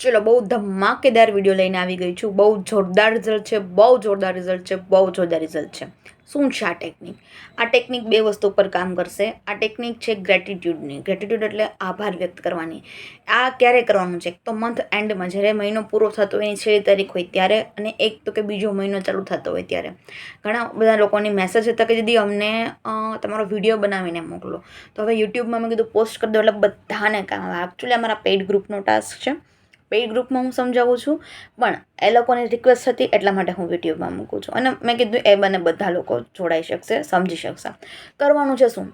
ચલો બહુ ધમાકેદાર વિડીયો લઈને આવી ગઈ છું. બહુ જોરદાર રિઝલ્ટ છે, બહુ જોરદાર રિઝલ્ટ છે, બહુ જોરદાર રિઝલ્ટ છે. શું છે આ ટેકનિક? આ ટેકનિક બે વસ્તુ પર કામ કરશે. આ ટેકનિક છે ગ્રેટિટ્યૂડની. ગ્રેટિટ્યૂડ એટલે આભાર વ્યક્ત કરવાની. આ ક્યારે કરવાનું છે? તો મંથ એન્ડમાં, જ્યારે મહિનો પૂરો થતો હોય, એની 6 તારીખ હોય ત્યારે, અને એક તો કે બીજો મહિનો ચાલુ થતો હોય ત્યારે. ઘણા બધા લોકોની મેસેજ હતા કે દીદી અમને તમારો વિડીયો બનાવીને મોકલો. તો હવે યુટ્યુબમાં મેં કીધું પોસ્ટ કરી દો એટલે બધાને કામ આવે. એકચ્યુઅલી અમારા પેઇડ ગ્રુપનો ટાસ્ક છે. પેઇડ ગ્રુપમાં હું સમજાવું છું, પણ એ લોકોની રિક્વેસ્ટ હતી એટલા માટે હું યુટ્યુબમાં મૂકું છું. અને મેં કીધું એ બને બધા લોકો જોડાઈ શકશે, સમજી શકશે. કરવાનું છે શું?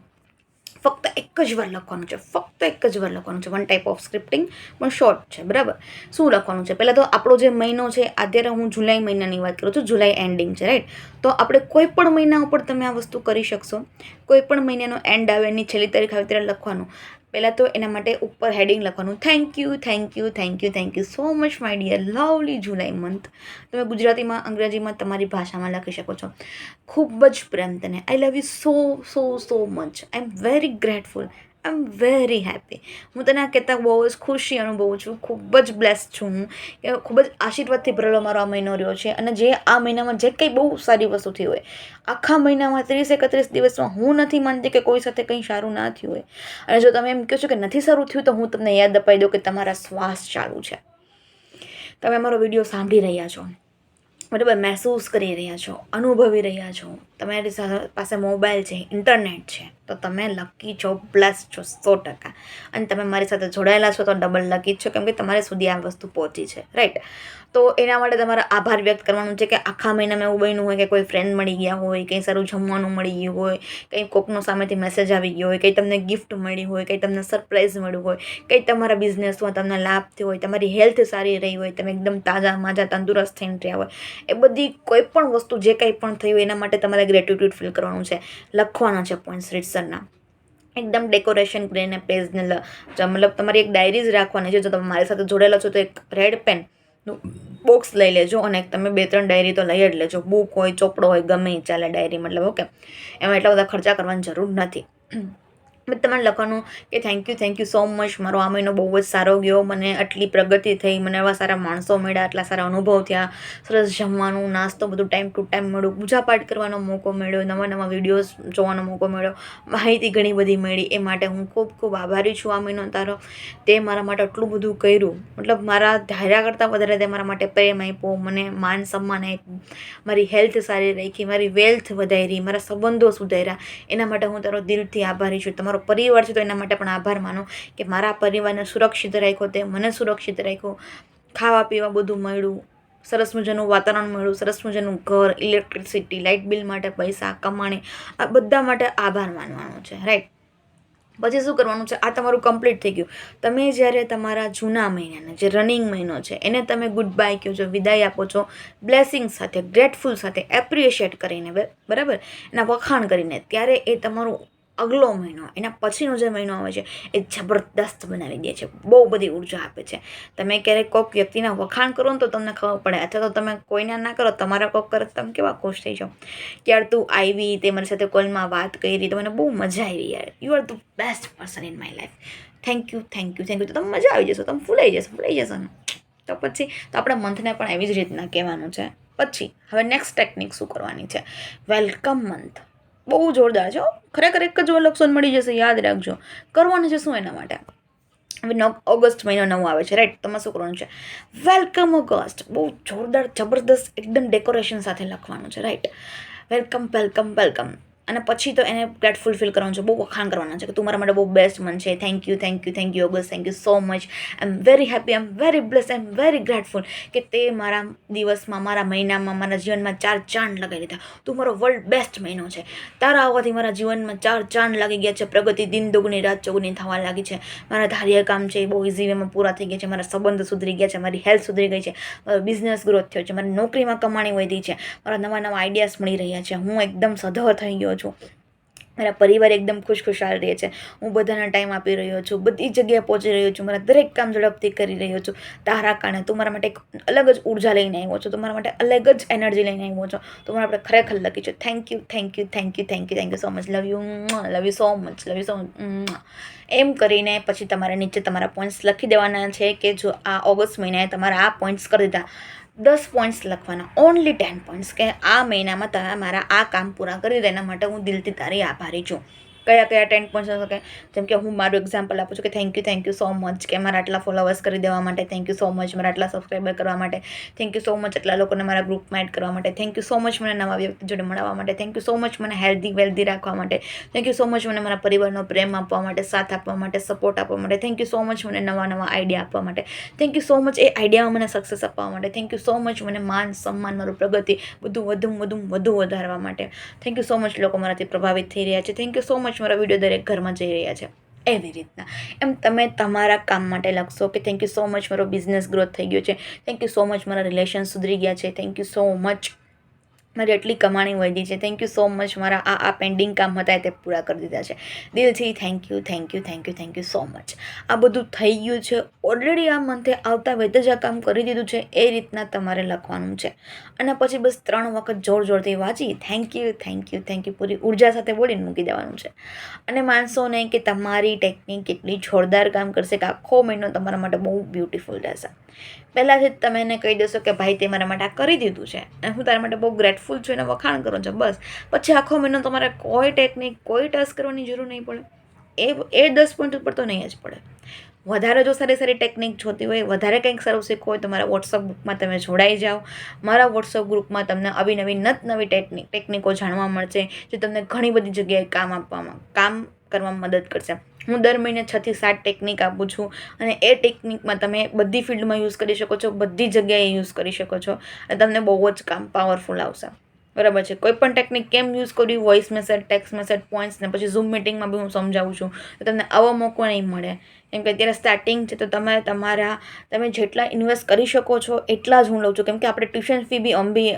ફક્ત એક જ વાર લખવાનું છે. ફક્ત એક જ વાર લખવાનું છે. વન ટાઈપ ઓફ સ્ક્રિપ્ટિંગ, પણ શોર્ટ છે, બરાબર. શું લખવાનું છે? પહેલાં તો આપણો જે મહિનો છે, અત્યારે હું જુલાઈ મહિનાની વાત કરું છું. જુલાઈ એન્ડિંગ છે, રાઈટ. તો આપણે કોઈ પણ મહિના ઉપર તમે આ વસ્તુ કરી શકશો. કોઈ પણ મહિનાનો એન્ડ આવે, એની છેલ્લી તારીખ આવે ત્યારે લખવાનું. પહેલાં તો એના માટે ઉપર હેડિંગ લખવાનું, thank you, thank you, thank you, thank you so much my dear lovely July month. તમે ગુજરાતીમાં, અંગ્રેજીમાં, તમારી ભાષામાં લખી શકો છો. ખૂબ જ પ્રેમ તને. I love you so so so much. I am very grateful. I am very happy. હું તને આ કહેતા બહુ જ ખુશી અનુભવું છું. ખૂબ જ બ્લેસ્ડ છું હું, કે ખૂબ જ આશીર્વાદથી ભરેલો મારો આ મહિનો રહ્યો છે. અને જે આ મહિનામાં જે કંઈ બહુ સારી વસ્તુ થઈ હોય, આખા મહિનામાં 30-31 દિવસમાં હું નથી માનતી કે કોઈ સાથે કંઈ સારું ના થયું હોય. અને જો તમે એમ કહો છો કે નથી સારું થયું, તો હું તમને યાદ અપાવી દઉં કે તમારા શ્વાસ ચાલુ છે. તમે મારો વિડીયો સાંભળી રહ્યા છો, બરાબર, મહેસૂસ કરી રહ્યા છો, અનુભવી રહ્યા છો. તમારી પાસે મોબાઈલ છે, ઇન્ટરનેટ છે, તો તમે લકી છો, બ્લેસ છો 100%. અને તમે મારી સાથે જોડાયેલા છો તો ડબલ લકી જ છો, કેમ કે તમારે સુધી આ વસ્તુ પહોંચી છે, રાઈટ. તો એના માટે તમારે આભાર વ્યક્ત કરવાનું છે કે આખા મહિનામાં એવું બન્યું હોય કે કોઈ ફ્રેન્ડ મળી ગયા હોય, કંઈ સારું જમવાનું મળી ગયું હોય, કંઈ કોકનો સામેથી મેસેજ આવી ગયો હોય, કંઈ તમને ગિફ્ટ મળી હોય, કંઈ તમને સરપ્રાઈઝ મળ્યું હોય, કંઈ તમારા બિઝનેસમાં તમને લાભ થયો હોય, તમારી હેલ્થ સારી રહી હોય, તમે એકદમ તાજા માજા તંદુરસ્ત થઈને રહ્યા હોય. એ બધી કોઈ પણ વસ્તુ જે કંઈ પણ થયું એના માટે તમારે ગ્રેટિટ્યૂડ ફીલ કરવાનું છે. લખવાના છે પોઈન્ટ્સ રીતસરના, એકદમ ડેકોરેશન કરીને પેજને મતલબ તમારી એક ડાયરી જ રાખવાની છે. જો તમે મારી સાથે જોડેલા છો તો એક રેડ પેનનું બોક્સ લઈ લેજો, અને તમે 2-3 ડાયરી તો લઈ જ લેજો. બુક હોય, ચોપડો હોય, ગમે એ ચાલે, ડાયરી મતલબ, ઓકે. એમાં એટલા બધા ખર્ચા કરવાની જરૂર નથી. તમારે લખવાનું કે થેન્ક યુ સો મચ. મારો આ મહિનો બહુ જ સારો ગયો. મને આટલી પ્રગતિ થઈ, મને એવા સારા માણસો મળ્યા, આટલા સારા અનુભવ થયા, સરસ જમવાનું, નાસ્તો બધું ટાઈમ ટુ ટાઈમ મળ્યું, પૂજાપાઠ કરવાનો મોકો મળ્યો, નવા વિડીયોઝ જોવાનો મોકો મળ્યો, માહિતી ઘણી બધી મળી. એ માટે હું ખૂબ ખૂબ આભારી છું આ મહિનો તારો. તે મારા માટે આટલું બધું કર્યું, મતલબ મારા ધાર્યા કરતાં વધારે તે મારા માટે પ્રેમ આપ્યો, મને માન સન્માન આપ્યું, મારી હેલ્થ સારી રાખી, મારી વેલ્થ વધારી, મારા સંબંધો સુધાર્યા. એના માટે હું તારો દિલથી આભારી છું. તમારો પરિવાર છે તો એના માટે પણ આભાર માનો કે મારા પરિવારને સુરક્ષિત રાખ્યો, તે મને સુરક્ષિત રાખ્યો, ખાવા પીવા બધું મળ્યું, સરસ મજાનું વાતાવરણ મળ્યું, સરસ મજાનું ઘર, ઇલેક્ટ્રિસિટી, લાઇટ બિલ માટે પૈસા, કમાણી, આ બધા માટે આભાર માનવાનો છે, રાઈટ. પછી શું કરવાનું છે? આ તમારું કમ્પ્લીટ થઈ ગયું. તમે જ્યારે તમારા જૂના મહિનાને, જે રનિંગ મહિનો છે, એને તમે ગુડ બાય કહો છો, વિદાય આપો છો, બ્લેસિંગ સાથે, ગ્રેટફુલ સાથે, એપ્રિશિએટ કરીને, બરાબર, એના વખાણ કરીને, ત્યારે એ તમારું અગલો મહિનો, એના પછીનો જે મહિનો આવે છે, એ જબરદસ્ત બનાવી દે છે. બહુ બધી ઉર્જા આપે છે. તમે ક્યારેક કોઈક વ્યક્તિના વખાણ કરો ને તો તમને ખબર પડે, અથવા તો તમે કોઈના ના કરો, તમારા કોઈક કરે તમે કેવા ખુશ થઈ જાઓ કે યાર તું આવી, તે મારી સાથે કોલમાં વાત કરી, તો મને બહુ મજા આવી યાર, you are the best person in my life, thank you, thank you, thank you. તો તમે મજા આવી જશો, તમે ફૂલાઈ જશો ને. તો પછી તો આપણે મંથને પણ એવી જ રીતના કહેવાનું છે. પછી હવે નેક્સ્ટ ટેકનિક શું કરવાની છે? Welcome month. બહુ જોરદાર છે. ખરેખર એક જ લક્ષણ મળી જશે, યાદ રાખજો. કરવાનું છે શું એના માટે? હવે ઓગસ્ટ મહિનો નવો આવે છે, રાઈટ. તમારે શું કરવાનું છે? Welcome August. બહુ જોરદાર, જબરદસ્ત, એકદમ ડેકોરેશન સાથે લખવાનું છે, રાઈટ. Welcome, welcome, welcome. અને પછી તો એને ગ્રેટફુલ ફીલ કરવાનું છે, બહુ વખાણ કરવાના છે કે તું મારા માટે બહુ બેસ્ટ મન છે, thank you, thank you, thank you August, thank you so much, I am very happy, I am very bless, I am very grateful કે તે મારા દિવસમાં, મારા મહિનામાં, મારા જીવનમાં 4 ચાંદ લગાવી દીધા. તું મારો વર્લ્ડ બેસ્ટ મહિનો છે. તારા આવવાથી મારા જીવનમાં 4 ચાંદ લાગી ગયા છે. પ્રગતિ દિન દુગની રાત ચોગની થવા લાગી છે. મારા ધાર્યા કામ છે એ બહુ ઇઝી વેમાં પૂરા થઈ ગયા છે. મારા સંબંધ સુધરી ગયા છે, મારી હેલ્થ સુધરી ગઈ છે, મારો બિઝનેસ ગ્રોથ થયો છે, મારી નોકરીમાં કમાણી વધી છે, મારા નવા આઈડિયાઝ મળી રહ્યા છે, હું એકદમ સધર થઈ ગયો છું, મારા પરિવાર એકદમ ખુશખુશાલ રહે છે, હું બધાને ટાઈમ આપી રહ્યો છું, બધી જગ્યાએ પહોંચી રહ્યો છું, મારા દરેક કામ ઝડપથી કરી રહ્યો છું. તારા કારણે તું મારા માટે એક અલગ જ ઉર્જા લઈને આવ્યો છો, તું મારા માટે અલગ જ એનર્જી લઈને આવ્યો છો, તો મારા આપણે ખરેખર લકી છે. Thank you thank you thank you thank you thank you so much, love you so much, love you so much. એમ કરીને પછી તમારે નીચે તમારા પોઈન્ટ્સ લખી દેવાના છે કે જો આ ઓગસ્ટ મહિનાએ તમારા આ પોઈન્ટ્સ કરી દીધા, 10 પોઈન્ટ્સ લખવાના, ઓનલી 10 પોઈન્ટ્સ, કે આ મહિનામાં તમે મારા આ કામ પૂરા કરી દે, એના માટે હું દિલથી તારી આભારી છું. કયા 10 પોઈન્ટ્સ હશે? જેમ કે હું મારું એક્ઝામ્પલ આપું છું કે થેન્ક યુ સો મચ, કે મારા આટલા ફોલોવર્સ કરી દેવા માટે થેન્ક યુ સો મચ, મારા આટલા સબસ્ક્રાઈબર કરવા માટે થેન્ક યુ સો મચ, એટલા લોકોને મારા ગ્રુપમાં એડ કરવા માટે થેન્ક યુ સો મચ, મને નવા વ્યક્તિ જોડે મળવા માટે થેન્ક યુ સો મચ, મને હેલ્ધી વેલ્ધી રાખવા માટે થેન્ક યુ સો મચ, મને મારા પરિવારનો પ્રેમ આપવા માટે, સાથ આપવા માટે, સપોર્ટ આપવા માટે થેન્ક યુ સો મચ, મને નવા આઈડિયા આપવા માટે થેન્ક યુ સો મચ, એ આઈડિયામાં મને સક્સેસ આપવા માટે થેન્ક યુ સો મચ, મને માન સન્માન, મારું પ્રગતિ બધું વધુ વધારવા માટે થેન્ક યુ સો મચ. લોકો મારાથી પ્રભાવિત થઈ રહ્યા છે, થેન્ક યુ સો મચ, મારા વિડીયો દરેક ઘરમાં જઈ રહ્યા છે. એવી રીતના એમ તમે તમારા કામ માટે લખશો કે થેન્ક યુ સો મચ, મારો બિઝનેસ ગ્રોથ થઈ ગયો છે, થેન્ક યુ સો મચ, મારા રિલેશન સુધરી ગયા છે, થેન્ક યુ સો મચ, મારી એટલી કમાણી વધી છે, થેન્ક યુ સો મચ, મારા આ પેન્ડિંગ કામ હતા તે પૂરા કરી દીધા છે, દિલથી thank you thank you thank you thank you so much. આ બધું થઈ ગયું છે ઓલરેડી, આ મંથે આવતા વેત જ આ કામ કરી દીધું છે, એ રીતના તમારે લખવાનું છે. અને પછી બસ 3 વખત જોરથી વાંચી thank you thank you thank you પૂરી ઉર્જા સાથે બોલીને મૂકી દેવાનું છે. અને માનશો નહીં કે તમારી ટેકનિક કેટલી જોરદાર કામ કરશે કે આખો મહિનો તમારા માટે બહુ બ્યુટીફુલ રહેશે. પહેલાંથી જ તમે એને કહી દેશો કે ભાઈ તે મારા માટે આ કરી દીધું છે અને હું તારા માટે બહુ ગ્રેટફુલ છું, એને વખાણ કરો છો, બસ પછી આખો મહિનો તમારે કોઈ ટેકનિક કોઈ ટાસ્ક કરવાની જરૂર નહીં પડે. એ 10 પોઈન્ટ ઉપર તો નહીં જ પડે. વધારે જો સારી ટેકનિક જોતી હોય, વધારે કંઈક સારું શીખવું હોય તો મારા વોટ્સઅપ ગ્રુપમાં તમે જોડાઈ જાઓ. મારા વોટ્સઅપ ગ્રુપમાં તમને નવી ટેકનિકો જાણવા મળશે, જે તમને ઘણી બધી જગ્યાએ કામ કરવામાં મદદ કરશે. હું દર મહિને 6 થી 7 ટેકનિક આપું છું અને એ ટેકનિકમાં તમે બધી ફિલ્ડમાં યુઝ કરી શકો છો, બધી જગ્યાએ યુઝ કરી શકો છો અને તમને બહુ જ કામ પાવરફુલ આવશે. બરાબર છે. કોઈ પણ ટેકનિક કેમ યુઝ કરવી, voice message, text message, points ને પછી ઝૂમ મિટિંગમાં બી હું સમજાવું છું, તો તમને આવો મોકો નહીં મળે. કેમ કે અત્યારે સ્ટાર્ટિંગ છે, તો તમે જેટલા ઇન્વેસ્ટ કરી શકો છો એટલા જ હું લઉં છું. કેમ કે આપણે ટ્યુશન ફી બી અંબી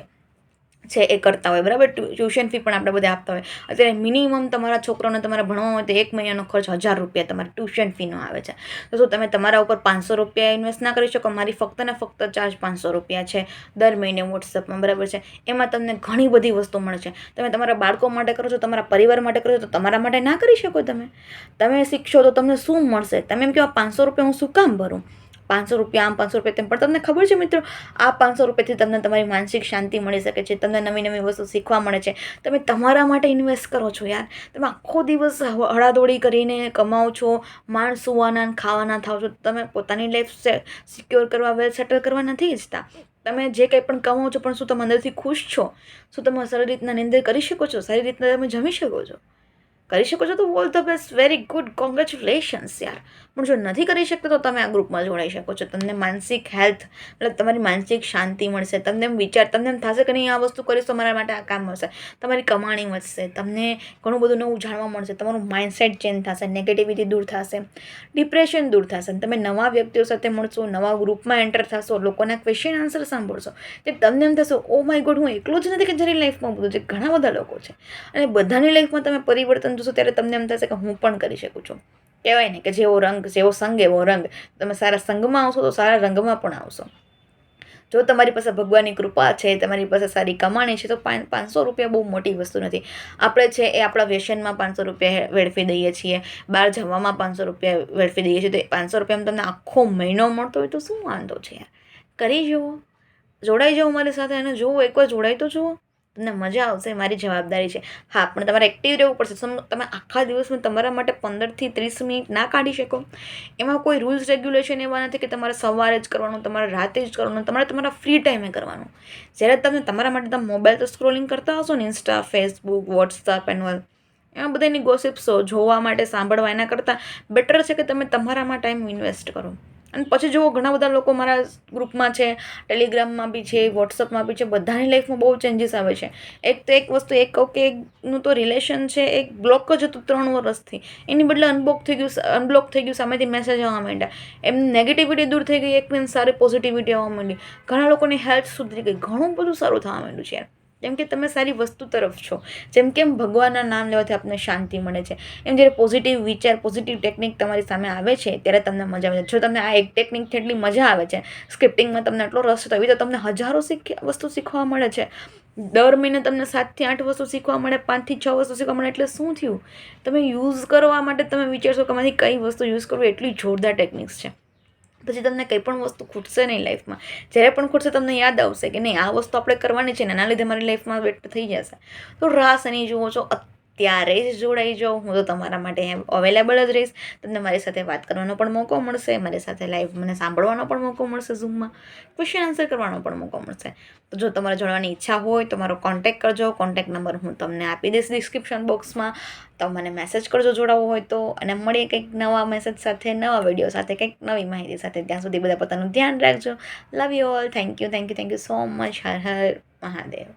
છે એ કરતા હોય, બરાબર. ટ્યુશન ફી પણ આપણે બધા આપતા હોય. અત્યારે મિનિમમ તમારા છોકરાઓને તમારે ભણવા હોય તો 1 મહિનાનો ખર્ચ 1000 રૂપિયા તમારે ટ્યુશન ફીનો આવે છે. તો શું તમે તમારા ઉપર 500 રૂપિયા ઇન્વેસ્ટ ના કરી શકો? મારી ફક્ત ને ફક્ત ચાર્જ 500 રૂપિયા છે દર મહિને વોટ્સઅપમાં, બરાબર છે. એમાં તમને ઘણી બધી વસ્તુ મળે છે. તમે તમારા બાળકો માટે કરો છો, તમારા પરિવાર માટે કરો છો, તો તમારા માટે ના કરી શકો? તમે શીખશો તો તમને શું મળશે? તમે એમ કહો 500 રૂપિયા હું શું કામ ભરું? 500 રૂપિયા આમ, 500 રૂપિયા તેમ, પણ તમને ખબર છે મિત્રો, આ 500 રૂપિયાથી તમને તમારી માનસિક શાંતિ મળી શકે છે, તમને નવી વસ્તુ શીખવા મળે છે. તમે તમારા માટે ઇન્વેસ્ટ કરો છો યાર. તમે આખો દિવસ હળાદોડી કરીને કમાઓ છો, માણ સુવાના ખાવાના થાવ છો, તમે પોતાની લાઈફ સિક્યોર કરવા, વેલ સેટલ કરવા નથી ઈચ્છતા. તમે જે કંઈ પણ કમાઓ છો, પણ શું તમે અંદરથી ખુશ છો? શું તમે સારી રીતના નિંદર કરી શકો છો? સારી રીતના તમે જમી શકો છો? કરી શકો છો તો all the best, very good, congratulations યાર. પણ જો નથી કરી શકતા તો તમે આ ગ્રુપમાં જોડાઈ શકો છો. તમને માનસિક હેલ્થ, મતલબ તમારી માનસિક શાંતિ મળશે. તમને એમ થશે કે નહીં, આ વસ્તુ કરીશ તો મારા માટે આ કામ મળશે, તમારી કમાણી વધશે, તમને ઘણું બધું નવું જાણવા મળશે, તમારું માઇન્ડસેટ ચેન્જ થશે, નેગેટિવિટી દૂર થશે, ડિપ્રેશન દૂર થશે, તમે નવા વ્યક્તિઓ સાથે મળશો, નવા ગ્રુપમાં એન્ટર થશો, લોકોના ક્વેશ્ચન આન્સર સાંભળશો, તે તમને એમ થશે ઓ માય ગોડ, હું એકલો જ નથી કે જેની લાઈફમાં બધું છે, ઘણા બધા લોકો છે અને બધાની લાઈફમાં તમે પરિવર્તન જોશો ત્યારે તમને એમ થશે કે હું પણ કરી શકું છું. કહેવાય ને કે જેવો સંગ એવો રંગ. તમે સારા સંગમાં આવશો તો સારા રંગમાં પણ આવશો. જો તમારી પાસે ભગવાનની કૃપા છે, તમારી પાસે સારી કમાણી છે, તો 500 રૂપિયા બહુ મોટી વસ્તુ નથી. આપણે છે એ આપણા વ્યસનમાં 500 રૂપિયા વેડફી દઈએ છીએ, બહાર જવામાં 500 રૂપિયા વેડફી દઈએ છીએ. તો 500 રૂપિયામાં તમને આખો મહિનો મળતો હોય તો શું વાંધો છે યાર? કરી જુઓ, જોડાઈ જાઓ મારી સાથે અને જુઓ, એકવાર જોડાઈ તો જુઓ, તમને મજા આવશે. મારી જવાબદારી છે. હા, પણ તમારે એક્ટિવ રહેવું પડશે. તમે આખા દિવસમાં તમારા માટે 15 થી 30 મિનિટ ના કાઢી શકો? એમાં કોઈ રૂલ્સ રેગ્યુલેશન એવા નથી કે તમારે સવારે જ કરવાનું, તમારે રાતે જ કરવાનું, તમારા ફ્રી ટાઈમે કરવાનું. જ્યારે તમે તમારા માટે તમે મોબાઈલ તો સ્ક્રોલિંગ કરતા હશો ને, ઇન્સ્ટા, ફેસબુક, વોટ્સઅપ એન્ડ એમાં બધાની ગોસિપ્સો જોવા માટે, સાંભળવા, એના કરતાં બેટર છે કે તમે તમારામાં ટાઈમ ઇન્વેસ્ટ કરો. અને પછી જુઓ, ઘણા બધા લોકો મારા ગ્રુપમાં છે, ટેલિગ્રામમાં બી છે, વોટ્સઅપમાં બી છે, બધાની લાઈફમાં બહુ ચેન્જીસ આવે છે. એક વસ્તુ કહું કે એકનું તો રિલેશન છે, એક બ્લોક જ હતું 3 વર્ષથી, એની બદલે અનબ્લોક થઈ ગયું, સામેથી મેસેજ આવવા માંડ્યા, એમ નેગેટિવિટી દૂર થઈ ગઈ, એક સારી પોઝિટિવિટી આવવા માંડી, ઘણા લોકોની હેલ્થ સુધરી ગઈ, ઘણું બધું સારું થવા માંડ્યું છે યાર. કેમ કે તમે સારી વસ્તુ તરફ છો. જેમ કેમ ભગવાનના નામ લેવાથી આપણને શાંતિ મળે છે, એમ જ્યારે પોઝિટિવ વિચાર, પોઝિટિવ ટેકનિક તમારી સામે આવે છે ત્યારે તમને મજા આવે છે. જો તમને આ એક ટેકનિકથી એટલી મજા આવે છે, સ્ક્રિપ્ટિંગમાં તમને એટલો રસ છે, તો એવી તો તમને હજારો વસ્તુ શીખવા મળે છે. દર મહિને તમને 7 થી 8 વસ્તુ શીખવા મળે, 5 થી 6 વસ્તુ શીખવા મળે, એટલે શું થયું? તમે યુઝ કરવા માટે તમે વિચારશો કે આમાંથી કઈ વસ્તુ યુઝ કરવું, એટલી જોરદાર ટેકનિક્સ છે. પછી તમને કંઈ પણ વસ્તુ ખૂટશે નહીં લાઈફમાં. જ્યારે પણ ખૂટશે તમને યાદ આવશે કે નહીં, આ વસ્તુ આપણે કરવાની છે ને, એના લીધે મારી લાઈફમાં બેટર થઈ જશે. તો રાહ શેની જુઓ છો? અત્યારે જ જોડાઈ જાઓ. હું તો તમારા માટે અવેલેબલ જ રહીશ. તમને મારી સાથે વાત કરવાનો પણ મોકો મળશે, મારી સાથે લાઈવ મને સાંભળવાનો પણ મોકો મળશે, ઝૂમમાં ક્વેશ્ચન આન્સર કરવાનો પણ મોકો મળશે. તો જો તમારે જોડવાની ઈચ્છા હોય તો મારો કોન્ટેક્ટ કરજો. કોન્ટેક્ટ નંબર હું તમને આપી દઈશ ડિસ્ક્રિપ્શન બોક્સમાં. તો મને મેસેજ કરજો જોડાવવું હોય તો. અને મળીએ કંઈક નવા મેસેજ સાથે, નવા વિડીયો સાથે, કંઈક નવી માહિતી સાથે. ત્યાં સુધી બધા પોતાનું ધ્યાન રાખજો. Love you all. Thank you so much. Har Har Mahadev.